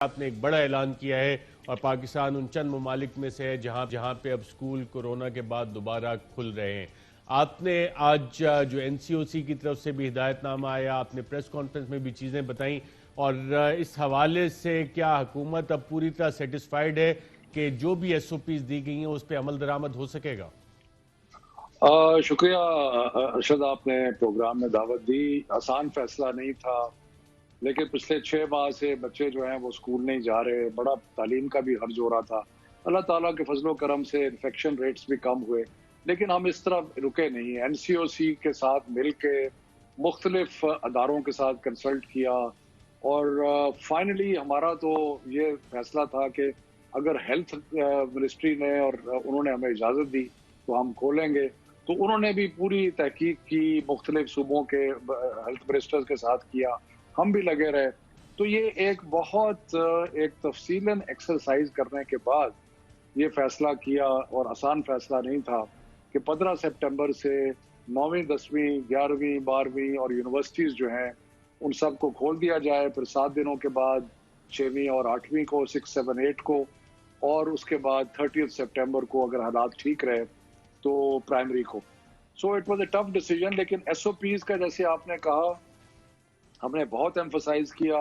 آپ نے ایک بڑا اعلان کیا ہے اور پاکستان ان چند ممالک میں سے ہے جہاں پہ اب سکول کورونا کے بعد دوبارہ کھل رہے ہیں۔ آپ نے آج جو این سی او سی کی طرف سے بھی ہدایت نامہ آیا، آپ نے پریس کانفرنس میں بھی چیزیں بتائیں، اور اس حوالے سے کیا حکومت اب پوری طرح سیٹسفائیڈ ہے کہ جو بھی ایس او پیز دی گئی ہیں اس پہ عمل درآمد ہو سکے گا؟ شکریہ ارشد، آپ نے پروگرام میں دعوت دی۔ آسان فیصلہ نہیں تھا، لیکن پچھلے 6 ماہ سے بچے جو ہیں وہ اسکول نہیں جا رہے، بڑا تعلیم کا بھی حرج ہو رہا تھا۔ اللہ تعالیٰ کے فضل و کرم سے انفیکشن ریٹس بھی کم ہوئے، لیکن ہم اس طرح رکے نہیں۔ این سی او سی کے ساتھ مل کے مختلف اداروں کے ساتھ کنسلٹ کیا، اور فائنلی ہمارا تو یہ فیصلہ تھا کہ اگر ہیلتھ منسٹری نے اور انہوں نے ہمیں اجازت دی تو ہم کھولیں گے۔ تو انہوں نے بھی پوری تحقیق کی، مختلف صوبوں کے ہیلتھ منسٹرز کے ساتھ کیا، ہم بھی لگے رہے۔ تو یہ ایک بہت تفصیلاً ایکسرسائز کرنے کے بعد یہ فیصلہ کیا، اور آسان فیصلہ نہیں تھا، کہ 15 سپٹمبر سے 9ویں 10ویں 11ویں 12ویں اور یونیورسٹیز جو ہیں ان سب کو کھول دیا جائے، پھر 7 دنوں کے بعد 6ویں اور 8ویں کو، 6 7 8 کو، اور اس کے بعد 30 سپٹمبر کو اگر حالات ٹھیک رہے تو پرائمری کو۔ So it was a tough decision, لیکن ایس او پیز کا جیسے آپ نے کہا ہم نے بہت ایمفسائز کیا،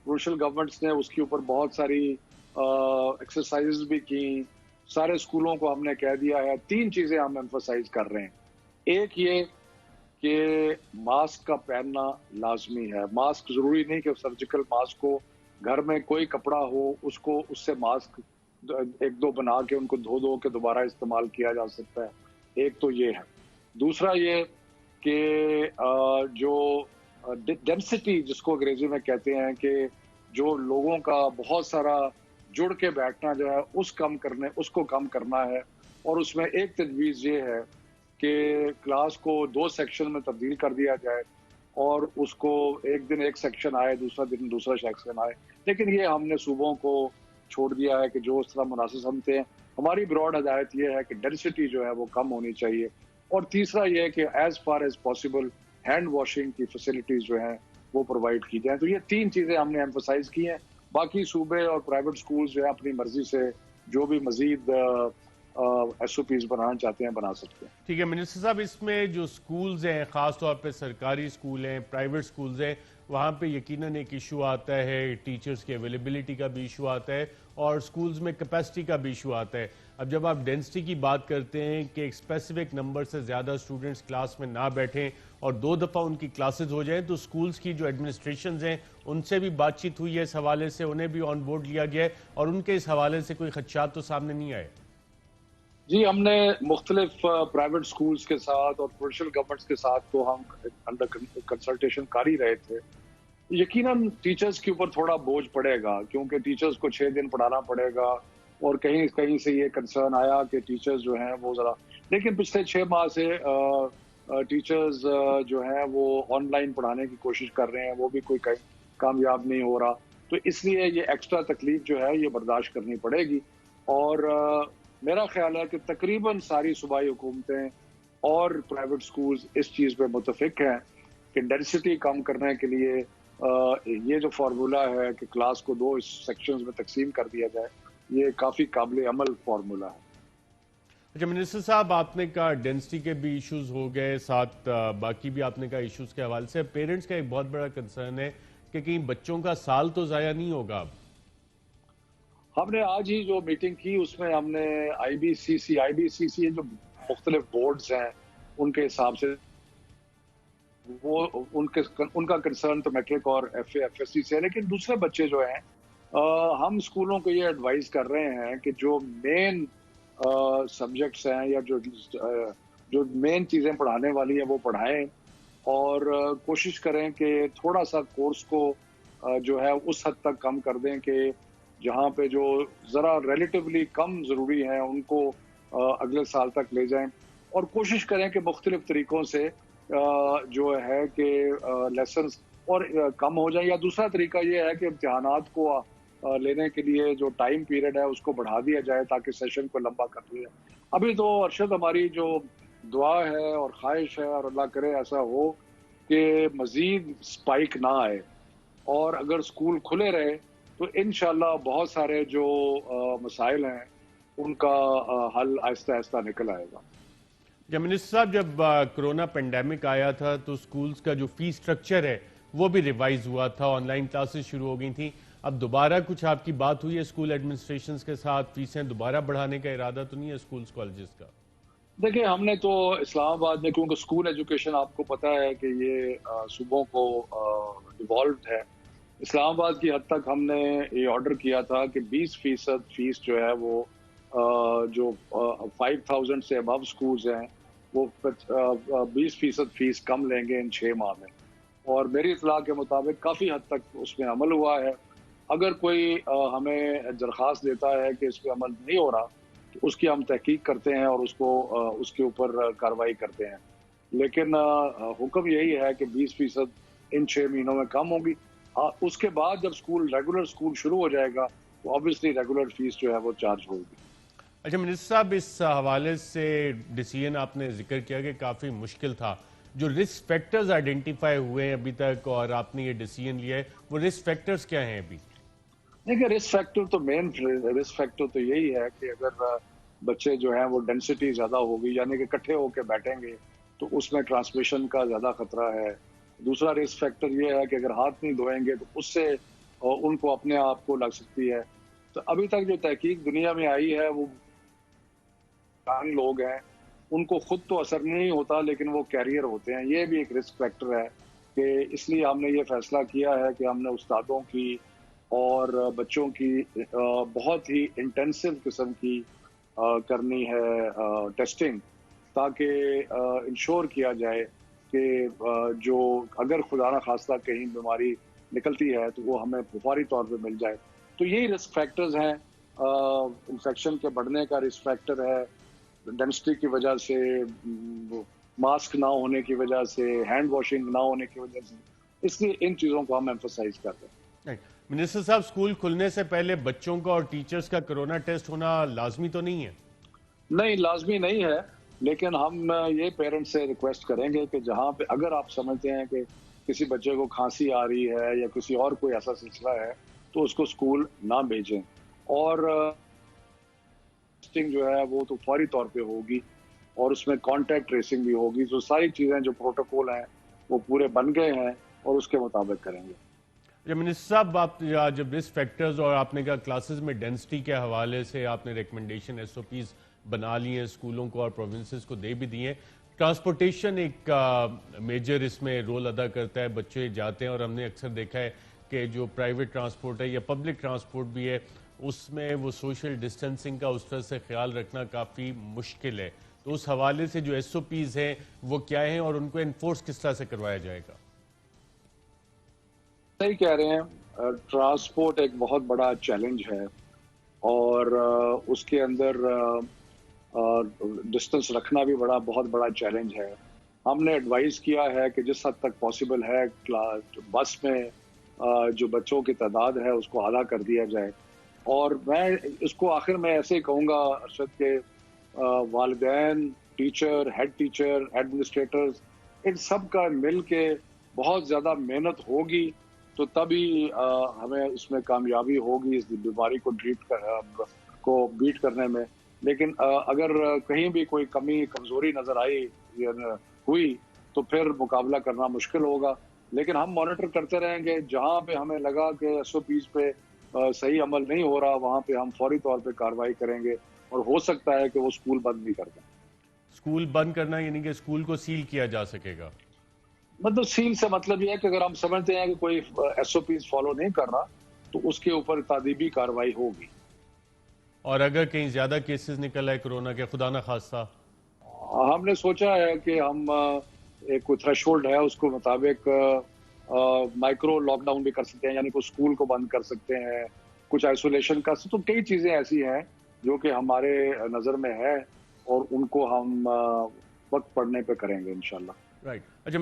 پروونشل گورنمنٹس نے اس کے اوپر بہت ساری ایکسرسائز بھی کی، سارے اسکولوں کو ہم نے کہہ دیا ہے 3 چیزیں ہم ایمفسائز کر رہے ہیں۔ ایک یہ کہ ماسک کا پہننا لازمی ہے، ماسک ضروری نہیں کہ سرجیکل ماسک ہو، گھر میں کوئی کپڑا ہو اس سے ماسک 1-2 بنا کے ان کو دھو کے دوبارہ استعمال کیا جا سکتا ہے۔ ایک تو یہ ہے۔ دوسرا یہ کہ جو ڈینسٹی جس کو انگریزی میں کہتے ہیں، کہ جو لوگوں کا بہت سارا جڑ کے بیٹھنا جو ہے اس کو کم کرنا ہے، اور اس میں ایک تجویز یہ ہے کہ کلاس کو 2 سیکشن میں تبدیل کر دیا جائے، اور اس کو ایک دن ایک سیکشن آئے، دوسرا دن دوسرا سیکشن آئے، لیکن یہ ہم نے صوبوں کو چھوڑ دیا ہے کہ جو اس طرح مناسب سمجھتے ہیں۔ ہماری براڈ ہدایت یہ ہے کہ ڈینسٹی جو ہے وہ کم ہونی چاہیے، اور تیسرا یہ کہ as far as possible hand washing کی فیسلٹیز جو ہیں وہ پرووائڈ کی جائیں۔ تو یہ 3 چیزیں ہم نے ایمفسائز کی ہیں۔ باقی صوبے اور پرائیویٹ سکولز جو ہیں اپنی مرضی سے جو بھی مزید ایس او پیز بنانا چاہتے ہیں بنا سکتے ہیں۔ ٹھیک ہے منسٹر صاحب، اس میں جو سکولز ہیں، خاص طور پہ سرکاری سکول ہیں، پرائیویٹ سکولز ہیں، وہاں پہ یقیناً ایک ایشو آتا ہے، ٹیچرز کی اویلیبلٹی کا بھی ایشو آتا ہے، اور سکولز میں کیپیسٹی کا بھی ایشو آتا ہے۔ اب جب آپ ڈینسٹی کی بات کرتے ہیں کہ ایک اسپیسیفک نمبر سے زیادہ اسٹوڈنٹس کلاس میں نہ بیٹھیں اور 2 دفعہ ان کی کلاسز ہو جائیں، تو سکولز کی جو ایڈمنسٹریشنز ہیں ان سے بھی بات چیت ہوئی ہے اس حوالے سے، انہیں بھی آن بورڈ لیا گیا ہے، اور ان کے اس حوالے سے کوئی خدشات تو سامنے نہیں آئے؟ جی، ہم نے مختلف پرائیویٹ سکولز کے ساتھ اور پروونشل گورنمنٹس کے ساتھ تو ہم انڈر کنسلٹیشن کر ہی رہے تھے۔ یقیناً ٹیچرز کے اوپر تھوڑا بوجھ پڑے گا، کیونکہ ٹیچرز کو 6 دن پڑھانا پڑے گا، اور کہیں سے یہ کنسرن آیا کہ ٹیچرز جو ہیں وہ ذرا، لیکن پچھلے 6 ماہ سے ٹیچرز جو ہیں وہ آن لائن پڑھانے کی کوشش کر رہے ہیں، وہ بھی کوئی کامیاب نہیں ہو رہا، تو اس لیے یہ ایکسٹرا تکلیف جو ہے یہ برداشت کرنی پڑے گی۔ اور میرا خیال ہے کہ تقریباً ساری صوبائی حکومتیں اور پرائیویٹ سکولز اس چیز پہ متفق ہیں کہ ڈینسٹی کم کرنے کے لیے یہ جو فارمولا ہے کہ کلاس کو 2 سیکشنز میں تقسیم کر دیا جائے، یہ کافی قابل عمل فارمولا ہے۔ اچھا منسٹر صاحب، آپ نے کہا ڈینسٹی کے بھی ایشوز ہو گئے، ساتھ باقی بھی آپ نے کہا ایشوز کے حوالے سے پیرنٹس کا ایک بہت بڑا کنسرن ہے کہ کہیں بچوں کا سال تو ضائع نہیں ہوگا اب؟ ہم نے آج ہی جو میٹنگ کی اس میں ہم نے آئی بی سی سی جو مختلف بورڈز ہیں ان کے حساب سے وہ ان کا کنسرن تو میٹرک اور ایف ایس سی سے ہے، لیکن دوسرے بچے جو ہیں ہم اسکولوں کو یہ ایڈوائز کر رہے ہیں کہ جو مین سبجیکٹس ہیں یا جو مین چیزیں پڑھانے والی ہیں وہ پڑھائیں، اور کوشش کریں کہ تھوڑا سا کورس کو جو ہے اس حد تک کم کر دیں کہ جہاں پہ جو ذرا ریلیٹیولی کم ضروری ہیں ان کو اگلے سال تک لے جائیں، اور کوشش کریں کہ مختلف طریقوں سے جو ہے کہ لیسنز اور کم ہو جائیں، یا دوسرا طریقہ یہ ہے کہ امتحانات کو لینے کے لیے جو ٹائم پیریڈ ہے اس کو بڑھا دیا جائے تاکہ سیشن کو لمبا کر دیا جائے۔ ابھی تو ارشد ہماری جو دعا ہے اور خواہش ہے، اور اللہ کرے ایسا ہو کہ مزید سپائک نہ آئے، اور اگر سکول کھلے رہے تو انشاءاللہ بہت سارے جو مسائل ہیں ان کا حل آہستہ آہستہ نکل آئے گا۔ منسٹر صاحب، جب کرونا پینڈیمک آیا تھا تو سکولز کا جو فی سٹرکچر ہے وہ بھی ریوائز ہوا تھا، آن لائن کلاسز شروع ہو گئی تھیں۔ اب دوبارہ کچھ آپ کی بات ہوئی ہے اسکول ایڈمنسٹریشنز کے ساتھ، فیسیں دوبارہ بڑھانے کا ارادہ تو نہیں ہے اسکولز کالجز کا؟ دیکھیں، ہم نے تو اسلام آباد میں، کیونکہ اسکول ایجوکیشن آپ کو پتہ ہے کہ یہ صوبوں کو ڈیوالوڈ ہے، اسلام آباد کی حد تک ہم نے یہ آرڈر کیا تھا کہ 20% فیس جو ہے وہ جو 5000 سے ابو سکولز ہیں وہ 20% فیس کم لیں گے ان 6 ماہ میں، اور میری اطلاع کے مطابق کافی حد تک اس میں عمل ہوا ہے۔ اگر کوئی ہمیں درخواست دیتا ہے کہ اس پہ عمل نہیں ہو رہا تو اس کی ہم تحقیق کرتے ہیں اور اس کے اوپر کارروائی کرتے ہیں، لیکن حکم یہی ہے کہ 20% ان 6 مہینوں میں کم ہوگی۔ اس کے بعد جب ریگولر اسکول شروع ہو جائے گا تو آبویسلی ریگولر فیس جو ہے وہ چارج ہوگی۔ اچھا منسٹر صاحب، اس حوالے سے ڈیسیژن آپ نے ذکر کیا کہ کافی مشکل تھا، جو رسک فیکٹرز آئیڈینٹیفائی ہوئے ہیں ابھی تک اور آپ نے یہ ڈیسیژن لیا ہے، وہ رسک فیکٹرز کیا ہیں ابھی؟ دیکھیں، رسک فیکٹر تو مین رسک فیکٹر تو یہی ہے کہ اگر بچے جو ہیں وہ ڈینسٹی زیادہ ہوگی، یعنی کہ اکٹھے ہو کے بیٹھیں گے تو اس میں ٹرانسمیشن کا زیادہ خطرہ ہے۔ دوسرا رسک فیکٹر یہ ہے کہ اگر ہاتھ نہیں دھوئیں گے تو اس سے ان کو اپنے آپ کو لگ سکتی ہے۔ تو ابھی تک جو تحقیق دنیا میں آئی ہے وہ لوگ ہیں، ان کو خود تو اثر نہیں ہوتا لیکن وہ کیریئر ہوتے ہیں، یہ بھی ایک رسک فیکٹر ہے کہ اس لیے ہم نے یہ فیصلہ کیا ہے کہ ہم نے استادوں کی اور بچوں کی بہت ہی انٹینسو قسم کی کرنی ہے ٹیسٹنگ، تاکہ انشور کیا جائے کہ جو اگر خدا نہ خواستہ کہیں بیماری نکلتی ہے تو وہ ہمیں فوری طور پہ مل جائے۔ تو یہی رسک فیکٹرز ہیں، انفیکشن کے بڑھنے کا رسک فیکٹر ہے، ڈینسٹی کی وجہ سے، ماسک نہ ہونے کی وجہ سے، ہینڈ واشنگ نہ ہونے کی وجہ سے، اس لیے ان چیزوں کو ہم ایمفسائز کرتے ہیں۔ منسٹر صاحب، اسکول کھلنے سے پہلے بچوں کا اور ٹیچرز کا کرونا ٹیسٹ ہونا لازمی تو نہیں ہے؟ نہیں، لازمی نہیں ہے، لیکن ہم یہ پیرنٹس سے ریکویسٹ کریں گے کہ جہاں پہ اگر آپ سمجھتے ہیں کہ کسی بچے کو کھانسی آ رہی ہے یا کسی اور کوئی ایسا سلسلہ ہے تو اس کو اسکول نہ بھیجیں، اور ٹیسٹنگ جو ہے وہ تو فوری طور پہ ہوگی اور اس میں کانٹیکٹ ٹریسنگ بھی ہوگی۔ تو ساری چیزیں جو پروٹوکول ہیں وہ پورے بن گئے ہیں اور اس کے مطابق کریں گے۔ منسٹر صاحب، آپ جب رسک فیکٹرز اور آپ نے کہا کلاسز میں ڈینسٹی کے حوالے سے آپ نے ریکمنڈیشن SOPs بنا لی ہیں، اسکولوں کو اور پروونسز کو دے بھی دی ہیں، ٹرانسپورٹیشن ایک میجر اس میں رول ادا کرتا ہے، بچے جاتے ہیں اور ہم نے اکثر دیکھا ہے کہ جو پرائیویٹ ٹرانسپورٹ ہے یا پبلک ٹرانسپورٹ بھی ہے اس میں وہ سوشل ڈسٹینسنگ کا اس طرح سے خیال رکھنا کافی مشکل ہے، تو اس حوالے سے جو SOPs ہیں وہ کیا ہیں اور ان کو انفورس کس طرح سے کروایا جائے گا؟ صحیح کہہ رہے ہیں، ٹرانسپورٹ ایک بہت بڑا چیلنج ہے اور اس کے اندر ڈسٹنس رکھنا بھی بہت بڑا چیلنج ہے۔ ہم نے ایڈوائز کیا ہے کہ جس حد تک پاسبل ہے بس میں جو بچوں کی تعداد ہے اس کو اعلیٰ کر دیا جائے، اور میں اس کو آخر میں ایسے ہی کہوں گا ارشد کہ والدین، ٹیچر، ہیڈ ٹیچر، ایڈمنسٹریٹرز، ان سب کا مل کے بہت زیادہ محنت ہوگی تو تبھی ہمیں اس میں کامیابی ہوگی اس بیماری کو بیٹ کرنے میں۔ لیکن اگر کہیں بھی کوئی کمی کمزوری نظر آئی ہوئی تو پھر مقابلہ کرنا مشکل ہوگا، لیکن ہم مانیٹر کرتے رہیں گے، جہاں پہ ہمیں لگا کہ SOPs پہ صحیح عمل نہیں ہو رہا وہاں پہ ہم فوری طور پہ کارروائی کریں گے، اور ہو سکتا ہے کہ وہ اسکول بند بھی کر دیں۔ اسکول بند کرنا یعنی کہ اسکول کو سیل کیا جا سکے گا؟ مطلب سیل سے مطلب یہ ہے کہ اگر ہم سمجھتے ہیں کہ کوئی SOPs فالو نہیں کر رہا تو اس کے اوپر تادیبی کارروائی ہوگی۔ اور اگر کہیں زیادہ کیسز نکل آئے کرونا کے، خدا نہ خواستہ؟ ہم نے سوچا ہے کہ ہم ایک کوئی تھریش ہولڈ ہے اس کو مطابق مائکرو لاک ڈاؤن بھی کر سکتے ہیں، یعنی کوئی اسکول کو بند کر سکتے ہیں، کچھ آئسولیشن کا، تو کئی چیزیں ایسی ہیں جو کہ ہمارے نظر میں ہے اور ان کو ہم وقت پڑنے پہ کریں گے انشاءاللہ۔ رائٹ۔ اچھا